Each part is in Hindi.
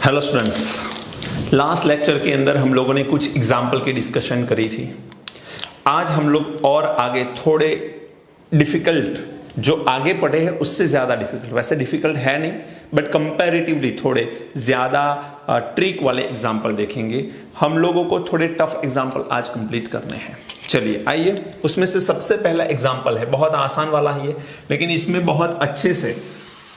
हेलो स्टूडेंट्स, लास्ट लेक्चर के अंदर हम लोगों ने कुछ एग्जाम्पल की डिस्कशन करी थी। आज हम लोग और आगे थोड़े डिफिकल्ट, जो आगे पढ़े हैं उससे ज़्यादा डिफिकल्ट, वैसे डिफिकल्ट है नहीं बट कंपैरेटिवली थोड़े ज़्यादा ट्रिक वाले एग्जाम्पल देखेंगे। हम लोगों को थोड़े टफ एग्जाम्पल आज कंप्लीट करने हैं। चलिए आइए, उसमें से सबसे पहला एग्जाम्पल है, बहुत आसान वाला ही है, लेकिन इसमें बहुत अच्छे से,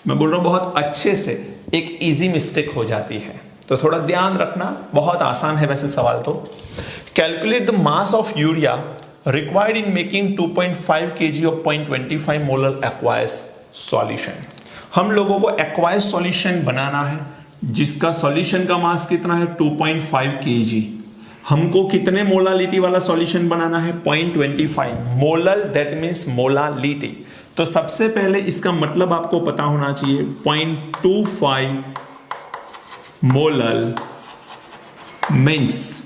मैं बोल रहा हूँ बहुत अच्छे से एक इजी मिस्टेक हो जाती है, तो थोड़ा ध्यान रखना। बहुत आसान है वैसे सवाल तो। Calculate the mass of urea required in making 2.5 kg of 0.25 molar aqueous solution. हम लोगों को एक्वायस सॉल्यूशन बनाना है जिसका सॉल्यूशन का मास कितना है 2.5 kg। हमको कितने मोलालिटी वाला सॉल्यूशन बनाना है 0.25 मोलर, दैट मीन्स मोलालिटी। तो सबसे पहले इसका मतलब आपको पता होना चाहिए 0.25 molar means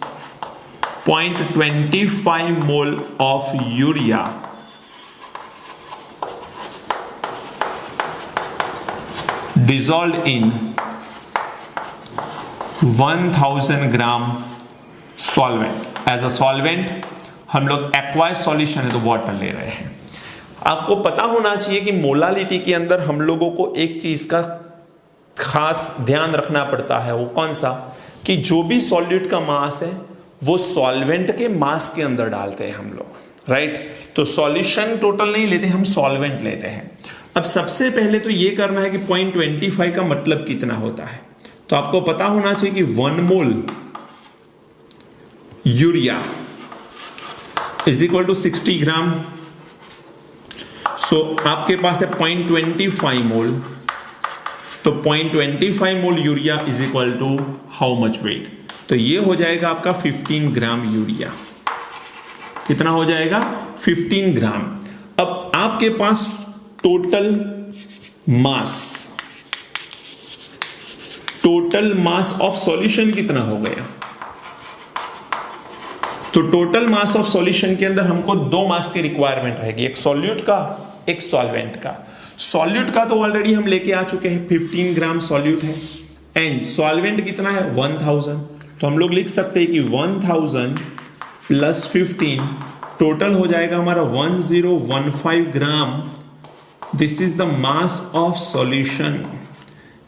0.25 mole of urea dissolved in 1000 gram solvent. As a solvent हम लोग एक्वायस सॉल्यूशन है तो वाटर ले रहे हैं। आपको पता होना चाहिए कि मोलालिटी के अंदर हम लोगों को एक चीज का खास ध्यान रखना पड़ता है, वो कौन सा, कि जो भी सॉल्यूट का मास है वो सॉल्वेंट के मास के अंदर डालते हैं हम लोग, राइट। तो सॉल्यूशन टोटल नहीं लेते, हम सॉल्वेंट लेते हैं। अब सबसे पहले तो ये करना है कि 0.25 का मतलब कितना होता है। तो आपको पता होना चाहिए कि 1 mole urea is equal to 60 gram. So आपके पास है 0.25 मोल, तो 0.25 mole urea is equal to how much weight, तो ये हो जाएगा आपका 15 ग्राम यूरिया। कितना हो जाएगा 15 ग्राम। अब आपके पास टोटल मास ऑफ सॉल्यूशन कितना हो गया। तो टोटल मास ऑफ सॉल्यूशन के अंदर हमको दो मास की रिक्वायरमेंट रहेगी, एक सॉल्यूट का, एक सॉल्वेंट का। सॉल्यूट का तो ऑलरेडी हम लेके आ चुके हैं, 15 ग्राम सॉल्यूट है, एंड सॉल्वेंट कितना है 1000। तो हम लोग लिख सकते हैं कि 1000 प्लस 15 टोटल हो जाएगा हमारा 1015 gram. This is the mass of solution.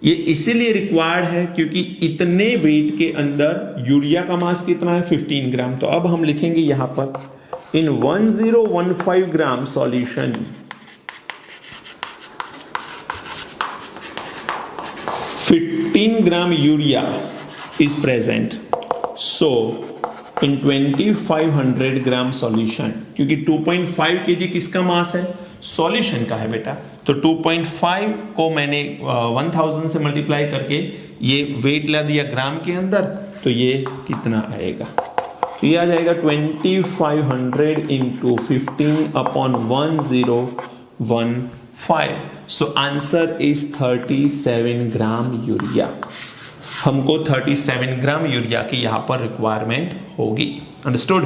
ये इसीलिए रिक्वायर्ड है क्योंकि इतने वेट के अंदर यूरिया का मास कितना है 15 ग्राम। तो अब हम लिखेंगे यहां पर in 1015 gram solution 15 gram urea is present. So in 2500 gram solution, क्योंकि 2.5 kg किसका मास है, सॉल्यूशन का है बेटा, तो 2.5 को मैंने 1000 से मल्टीप्लाई करके ये वेट ला दिया ग्राम के अंदर, तो ये कितना आएगा, तो ये आ जाएगा 2500 into 15 upon 1015। So answer is 37 gram urea. हमको 37 ग्राम यूरिया की यहां पर रिक्वायरमेंट होगी। अंडरस्टूड।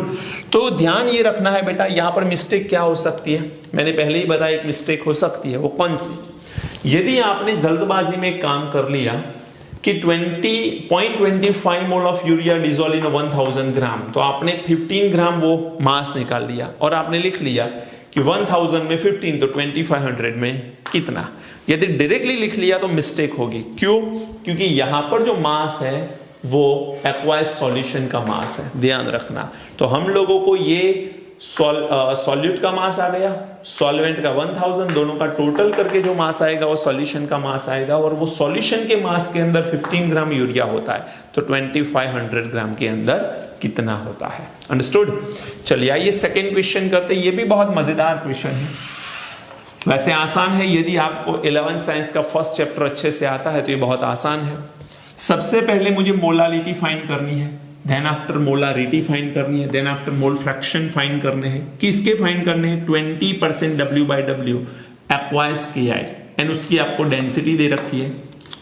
तो ध्यान ये रखना है बेटा, यहां पर मिस्टेक क्या हो सकती है, मैंने पहले ही बताया एक मिस्टेक हो सकती है, वो कौन सी। यदि आपने जल्दबाजी में काम कर लिया कि 0.25 mole of urea dissolve in 1000 ग्राम, तो आपने 15 ग्राम वो मास निकाल लिया और आपने लिख लिया कि 1000 में 15 तो 2500 में कितना। यदि डायरेक्टली लिख लिया तो मिस्टेक होगी। क्यों? क्योंकि यहां पर जो मास है वो एक्वायस सॉल्यूशन का मास है, ध्यान रखना। तो हम लोगों को ये सॉल्यूट का मास आ गया, सॉल्वेंट का 1000, दोनों का टोटल करके जो मास आएगा वो सॉल्यूशन का मास आएगा, और वो सॉल्यूशन के मास के अंदर 15 ग्राम यूरिया होता है, तो 2500 ग्राम के अंदर कितना होता है। अंडरस्टूड। चलिए आइए सेकेंड क्वेश्चन करते हैं। ये भी बहुत मजेदार क्वेश्चन है, वैसे आसान है। यदि आपको 11th साइंस का फर्स्ट चैप्टर अच्छे से आता है तो ये बहुत आसान है। सबसे पहले मुझे मोलालिटी फाइंड करनी है, देन आफ्टर मोलारिटी फाइंड करनी है, then after mole fraction find करने हैं। किसके फाइंड करने हैं, 20% W/W एक्वायस KI, एंड उसकी आपको डेंसिटी दे रखी है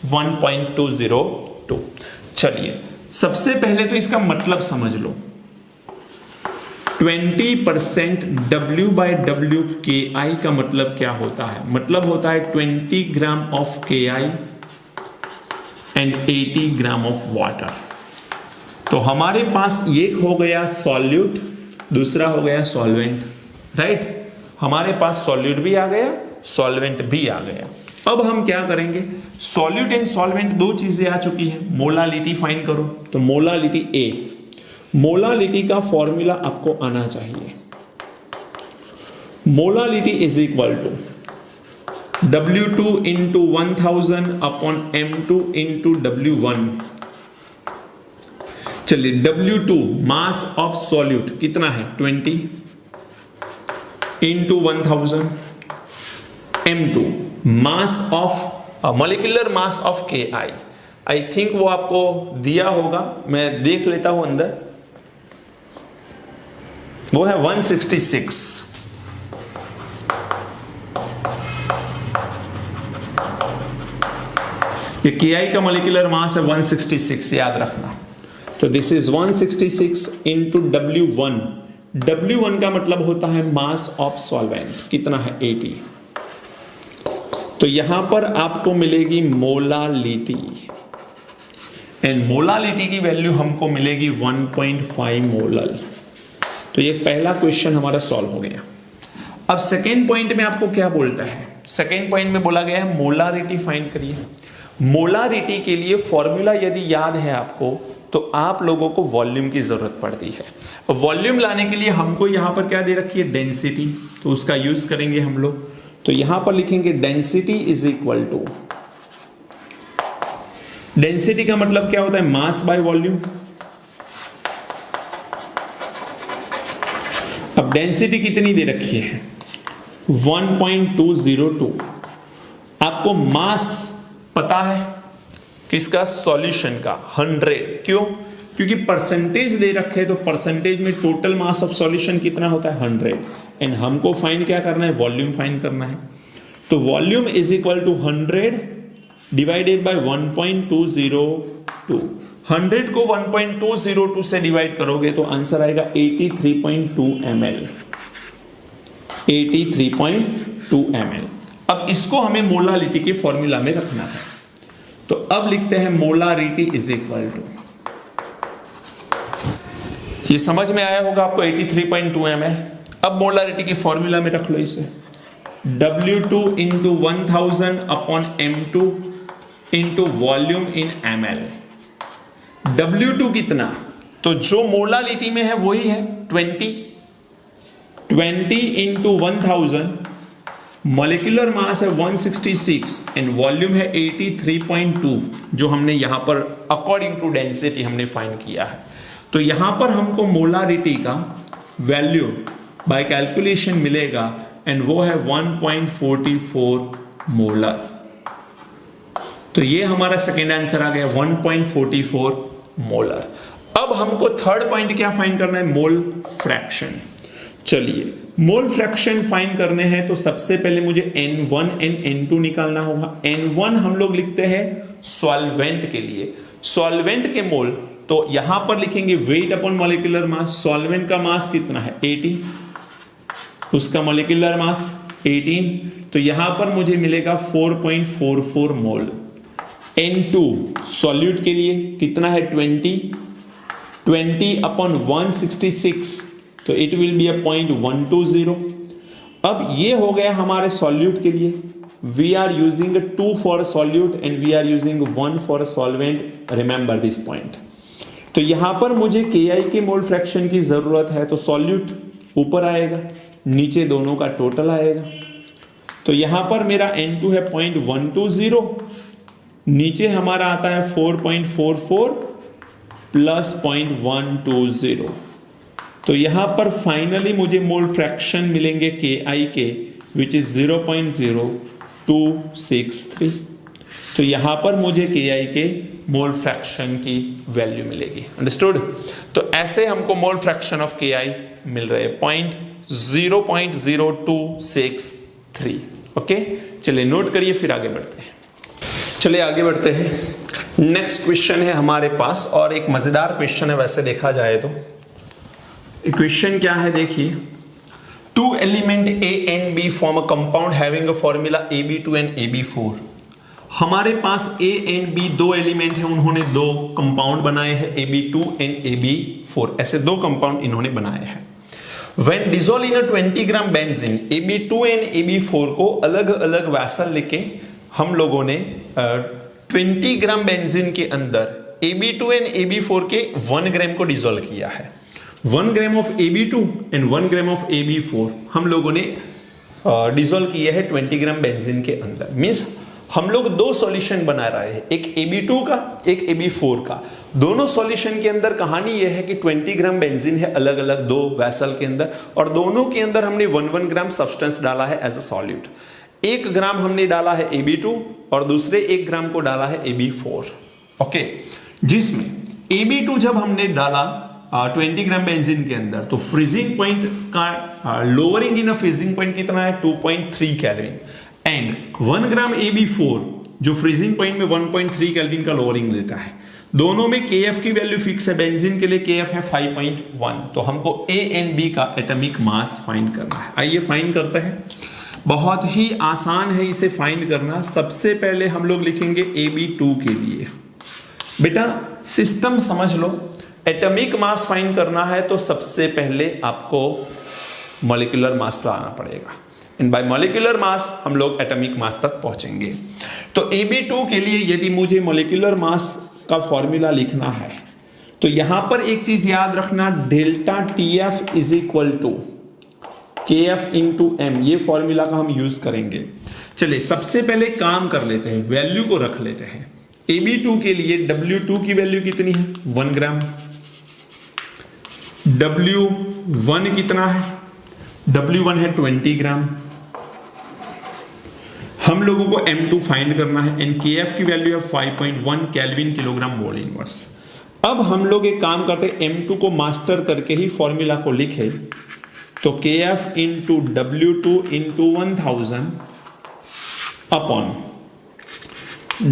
1.202। चलिए सबसे पहले तो इसका मतलब समझ लो। 20% W/W KI का मतलब क्या होता है, मतलब होता है 20 gram of KI and 80 gram of water. तो हमारे पास एक हो गया सॉल्यूट, दूसरा हो गया सॉल्वेंट, राइट। हमारे पास सॉल्यूट भी आ गया, सॉल्वेंट भी आ गया। अब हम क्या करेंगे, सॉल्यूट एंड सॉल्वेंट दो चीजें आ चुकी है, मोलालिटी फाइंड करो। तो मोलालिटी ए, मोलालिटी का फॉर्मूला आपको आना चाहिए। Molality is equal to W2 into 1000 upon M2 into W1। चलिए W2 मास ऑफ सॉल्यूट कितना है 20 into 1000, M2 mass of molecular mass of Ki। I think वो आपको दिया होगा, मैं देख लेता हूं अंदर, वो है 166। ये Ki का मॉलिक्यूलर मास है 166, याद रखना। तो this is 166 into W1। W1 का मतलब होता है मास ऑफ सॉल्वेंट, कितना है 80। तो यहां पर आपको मिलेगी मोलालिटी, एंड मोलालिटी की वैल्यू हमको मिलेगी 1.5 मोलल। तो ये पहला क्वेश्चन हमारा सॉल्व हो गया। अब सेकेंड पॉइंट में आपको क्या बोलता है, सेकेंड पॉइंट में बोला गया है मोलारिटी फाइंड करिए। मोलारिटी के लिए फॉर्मूला यदि याद है आपको, तो आप लोगों को वॉल्यूम की जरूरत पड़ती है। वॉल्यूम लाने के लिए हमको यहां पर क्या दे रखी है, डेंसिटी, तो उसका यूज करेंगे हम लोग। तो यहां पर लिखेंगे density is equal to, density का मतलब क्या होता है, मास बाय वॉल्यूम। अब डेंसिटी कितनी दे रखी है 1.202। आपको मास पता है किसका, सॉल्यूशन का 100। क्यों, क्योंकि परसेंटेज दे रखे, तो परसेंटेज में टोटल मास ऑफ सॉल्यूशन कितना होता है 100, एंड हमको फाइंड क्या करना है, वॉल्यूम फाइंड करना है। तो volume is equal to 100 divided by 1.202। 100 को 1.202 से डिवाइड करोगे तो आंसर आएगा 83.2 ml। 83.2 ml। अब इसको हमें मोलारिटी के फॉर्मूला में रखना है। तो अब लिखते हैं मोलारिटी इज इक्वल टू, ये समझ में आया होगा आपको 83.2 ml। अब मोलारिटी की फॉर्मूला में रख लो इसे, W2 into 1000 upon M2 into volume इन ml। W2 कितना, तो जो मोलारिटी में है वही है 20 इंटू 1000, मॉलिक्यूलर मास है 166 एंड वॉल्यूम है 83.2, जो हमने यहां पर अकॉर्डिंग टू डेंसिटी हमने फाइंड किया है। तो यहां पर हमको मोलारिटी का वैल्यू बाय कैलकुलेशन मिलेगा, एंड वो है 1.44 मोलर। तो ये हमारा सेकेंड आंसर आ गया 1.44 मोलर। अब हमको थर्ड पॉइंट क्या फाइंड करना है, मोल फ्रैक्शन। चलिए, मोल फ्रैक्शन फाइंड करने हैं तो सबसे पहले मुझे N1 एंड N2 निकालना होगा। N1 हम लोग लिखते हैं सॉल्वेंट के लिए, सॉल्वेंट के मोल, तो यहां पर लिखेंगे weight upon molecular mass. Solvent का मास कितना है 80, उसका मॉलिक्यूलर मास 18, तो यहां पर मुझे मिलेगा 4.44 मोल। N2 सॉल्यूट के लिए कितना है 20 अपॉन 166, तो इट विल बी 0.120। अब ये हो गया हमारे सॉल्यूट के लिए। We are using 2 for solute and we are using 1 for solvent, remember this point. तो यहां पर मुझे Ki के मोल फ्रैक्शन की जरूरत है, तो सॉल्यूट ऊपर आएगा, नीचे दोनों का टोटल आएगा। तो यहां पर मेरा N2 है 0.120, नीचे हमारा आता है 4.44 प्लस 0.120। तो यहां पर फाइनली मुझे मोल फ्रैक्शन मिलेंगे Ki के, विच इज 0.0263। तो यहां पर मुझे Ki के मोल फ्रैक्शन की वैल्यू मिलेगी। अंडरस्टूड। तो ऐसे हमको मोल फ्रैक्शन ऑफ Ki मिल रहे हैं 0.0263। ओके, चलिए नोट करिए, फिर आगे बढ़ते हैं। चलिए आगे बढ़ते हैं। नेक्स्ट क्वेश्चन है हमारे पास, और एक मजेदार क्वेश्चन है वैसे देखा जाए तो। क्वेश्चन क्या है देखिए, 2 element A and B form a compound having a formula AB2 and AB4. हमारे पास A एंड B दो एलिमेंट है, उन्होंने दो कंपाउंड बनाए हैं AB2 एंड AB4, ऐसे दो कंपाउंड इन्होंने बनाए हैं। When dissolved in a 20 gram benzene, AB2 and AB4 को अलग अलग वैसल लेके हम लोगों ने 20 ग्राम बेंजीन के अंदर AB2 एंड AB4 के 1 ग्राम को डिसॉल्व किया है। 1 gram of AB2 and 1 gram of AB4 हम लोगों ने डिसॉल्व किया है 20 ग्राम बेंजीन के अंदर। मींस हम लोग दो सॉल्यूशन बना रहे हैं, एक AB2 का एक AB4 का। दोनों सॉल्यूशन के अंदर कहानी यह है कि 20 ग्राम बेंजीन है अलग अलग दो वैसल के अंदर, और दोनों के अंदर हमने 1 ग्राम सब्सटेंस डाला है एज अ सॉल्यूट। 1 ग्राम हमने डाला है AB2 और दूसरे 1 ग्राम को डाला है AB4। ओके, जिसमें AB2 जब हमने डाला 20 ग्राम बेंजीन के अंदर तो फ्रीजिंग पॉइंट का lowering in a freezing point कितना है 2.3 केल्विन, एंड 1 ग्राम AB4 जो फ्रीजिंग पॉइंट में 1.3 केल्विन का लोअरिंग लेता है। दोनों में KF की वैल्यू फिक्स है, बेंजीन के लिए KF है 5.1। तो हमको A एंड B का एटॉमिक मास फाइंड करना है। आइए फाइंड करते हैं, बहुत ही आसान है इसे फाइंड करना। सबसे पहले हम लोग लिखेंगे AB2 के लिए। बेटा सिस्टम समझ लो, एटॉमिक मास फाइंड करना है तो सबसे पहले आपको मॉलिक्यूलर मास लाना पड़ेगा, एंड बाय मॉलिक्यूलर मास हम लोग एटॉमिक मास तक पहुंचेंगे। तो AB2 के लिए यदि मुझे मॉलिक्यूलर मास का फॉर्मूला लिखना है तो यहां पर एक चीज याद रखना, delta TF is equal to KF into M, ये फॉर्मूला का हम यूज करेंगे। चलिए सबसे पहले काम कर लेते हैं, वैल्यू को रख लेते हैं। AB2 के लिए W2 की वैल्यू कितनी है 1 ग्राम, W1 कितना है, W1 है 20 ग्राम। हम लोगों को M2 फाइंड करना है, एंड KF की वैल्यू है 5.1 केल्विन किलोग्राम मोल इनवर्स। अब हम लोग एक काम करते हैं, M2 को मास्टर करके ही फॉर्मूला को लिखे तो KF into W2 into 1000 upon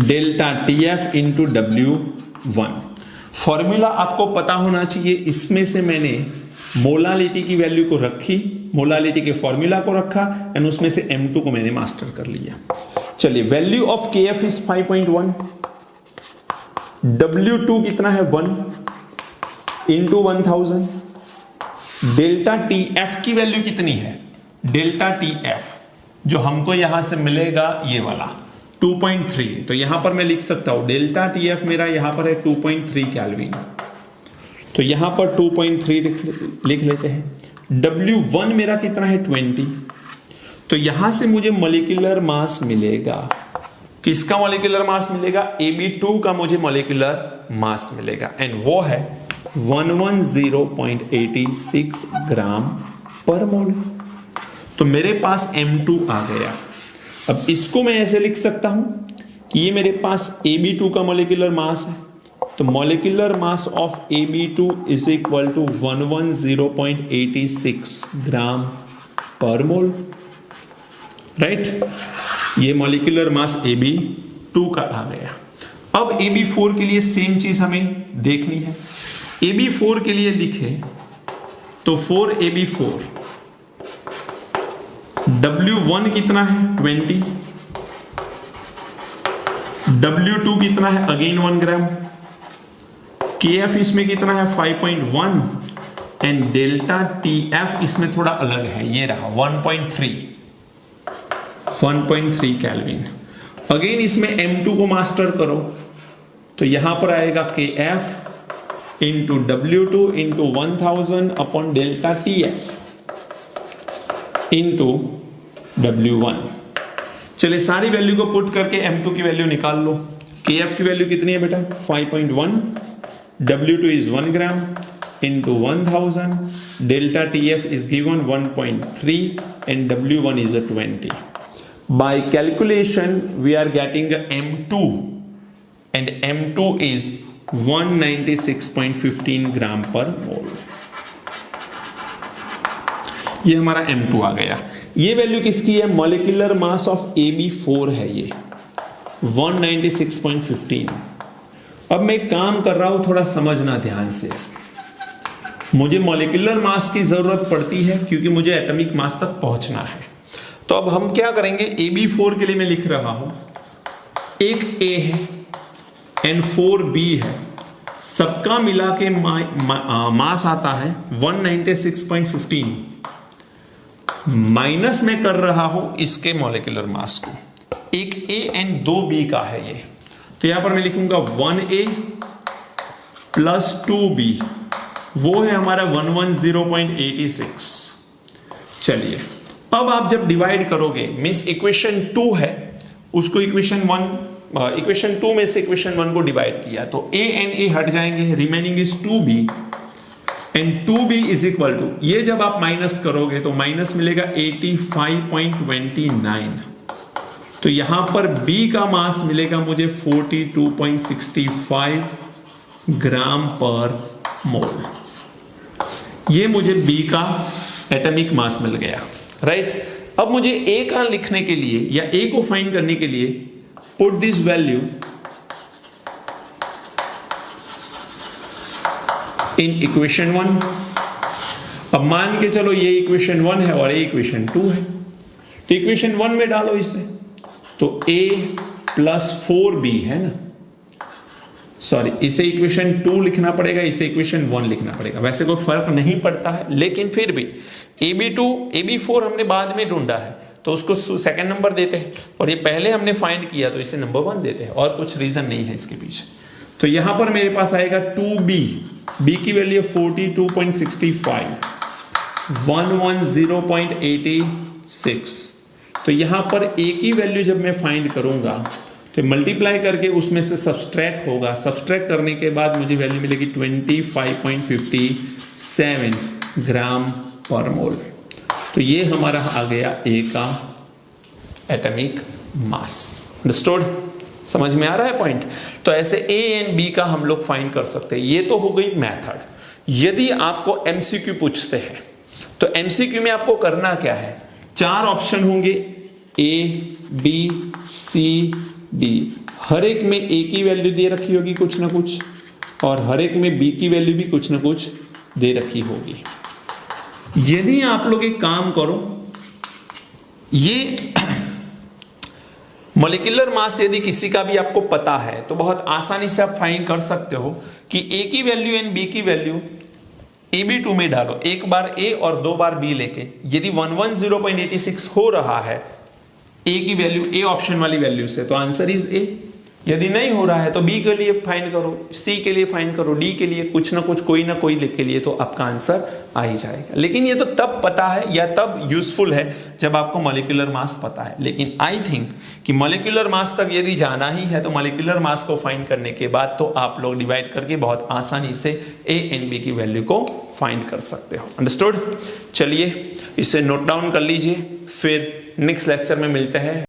delta TF into W1। Formula आपको पता होना चाहिए, इसमें से मैंने मोलालिटी की वैल्यू को रखी, मोलालिटी के फॉर्मूला को रखा, एंड उसमें से M2 को मैंने मास्टर कर लिया। चलिए value of KF is 5.1, W2 कितना है 1 इंटू 1000, डेल्टा TF की वैल्यू कितनी है, डेल्टा TF जो हमको यहां से मिलेगा ये वाला 2.3, तो यहां पर मैं लिख सकता हूं डेल्टा TF मेरा यहां पर है 2.3 केल्विन, तो यहां पर 2.3 लिख लेते हैं। W1 मेरा कितना है 20, तो यहां से मुझे मॉलिक्यूलर मास मिलेगा, किसका मॉलिक्यूलर मास मिलेगा, AB2 का मुझे मॉलिक्यूलर मास मिलेगा, एंड वो है 110.86 ग्राम पर मोल। तो मेरे पास M2 आ गया। अब इसको मैं ऐसे लिख सकता हूं कि ये मेरे पास AB2 का मॉलिक्यूलर मास है, तो molecular mass of AB2 is equal to 110.86 gram per mole, right. ये मॉलिक्यूलर मास AB2 का आ गया। अब AB4 के लिए सेम चीज हमें देखनी है। AB4 के लिए लिखे तो 4AB4, W1 कितना है 20, W2 कितना है अगेन 1 ग्राम, KF इसमें कितना है 5.1, एंड डेल्टा TF इसमें थोड़ा अलग है, ये रहा 1.3 केल्विन। अगेन इसमें M2 को मास्टर करो तो यहां पर आएगा KF into W2 into 1000 upon delta TF into W1। चलिए सारी वैल्यू को पुट करके M2 की वैल्यू निकाल लो। KF की वैल्यू कितनी है बेटा 5.1, W2 is 1 gram into 1000, delta TF is given 1.3 and W1 is 20। By calculation we are getting M2 and M2 is 196.15 gram per मोल। ये हमारा M2 आ गया। ये वैल्यू किसकी है, मॉलिक्यूलर मास ऑफ AB4 है ये 196.15। अब मैं काम कर रहा हूं, थोड़ा समझना ध्यान से। मुझे मॉलिक्यूलर मास की जरूरत पड़ती है क्योंकि मुझे एटॉमिक मास तक पहुंचना है। तो अब हम क्या करेंगे, AB4 के लिए मैं लिख रहा हूं एक ए है एंड 4 बी है, सबका मिला के मास आता है 196.15, माइनस में कर रहा हूं इसके मॉलिक्यूलर मास को। एक ए एंड 2 बी का है ये, तो यहां पर मैं लिखूंगा 1A प्लस 2B, वो है हमारा 110.86। चलिए अब आप जब डिवाइड करोगे, मींस इक्वेशन 2 है उसको इक्वेशन 2 में से इक्वेशन 1 को डिवाइड किया तो A एंड A हट जाएंगे, remaining is 2B and 2B is equal to, ये जब आप माइनस करोगे तो माइनस मिलेगा 85.29, तो यहां पर B का मास मिलेगा मुझे 42.65 ग्राम पर मोल। ये मुझे B का एटॉमिक मास मिल गया, राइट। अब मुझे A का लिखने के लिए या A को फाइंड करने के लिए put this value in equation 1। अब मान के चलो ये इक्वेशन 1 है और ये इक्वेशन 2 है, तो इक्वेशन 1 में डालो इसे, तो A प्लस 4B है ना, सॉरी इसे इक्वेशन 2 लिखना पड़ेगा, इसे इक्वेशन 1 लिखना पड़ेगा। वैसे कोई फर्क नहीं पड़ता है, लेकिन फिर भी AB2 AB4 हमने बाद में ढूंढा है तो उसको सेकंड नंबर देते हैं, और ये पहले हमने फाइंड किया तो इसे नंबर 1 देते हैं, और कुछ रीजन नहीं है इसके पीछे। तो यहां पर मेरे पास आएगा 2B, B की वैल्यू 42.65, 110.86, तो यहां पर A की वैल्यू जब मैं फाइंड करूंगा तो मल्टीप्लाई करके उसमें से सब्सट्रैक्ट होगा, सब्सट्रैक्ट करने के बाद मुझे वैल्यू मिलेगी 25.57 ग्राम पर मोल। तो ये हमारा आ गया A का एटॉमिक मास। अंडरस्टूड? समझ में आ रहा है पॉइंट? तो ऐसे A एंड B का हम लोग फाइंड कर सकते हैं। ये तो हो गई मेथड। यदि आपको MCQ पूछते हैं तो MCQ में आपको करना क्या है, 4 ऑप्शन होंगे A, B, C, D, हर एक में A की वैल्यू दे रखी होगी कुछ ना कुछ, और हर एक में B की वैल्यू भी कुछ ना कुछ दे रखी होगी। यदि आप लोग एक काम करो, ये मॉलिक्यूलर मास यदि किसी का भी आपको पता है तो बहुत आसानी से आप फाइंड कर सकते हो कि A की वैल्यू एंड B की वैल्यू AB2 में डालो, एक बार A और 2 बार B लेके, यदि 110.86 हो रहा है A की वैल्यू A ऑप्शन वाली वैल्यू से, तो आंसर इज A। यदि नहीं हो रहा है तो B के लिए फाइंड करो, C के लिए फाइंड करो, D के लिए, कुछ ना कुछ कोई ना कोई के लिए, तो आपका आंसर आ ही जाएगा। लेकिन ये तो तब पता है या तब यूजफुल है जब आपको मॉलिक्यूलर मास पता है। लेकिन आई थिंक कि मॉलिक्यूलर मास तक यदि जाना ही है तो मॉलिक्यूलर मास को फाइंड करने के बाद तो आप लोग डिवाइड करके बहुत आसानी से A एंड B की वैल्यू को फाइंड कर सकते हो। अंडरस्टूड? चलिए इसे नोट डाउन कर लीजिए, फिर नेक्स्ट लेक्चर में मिलते हैं।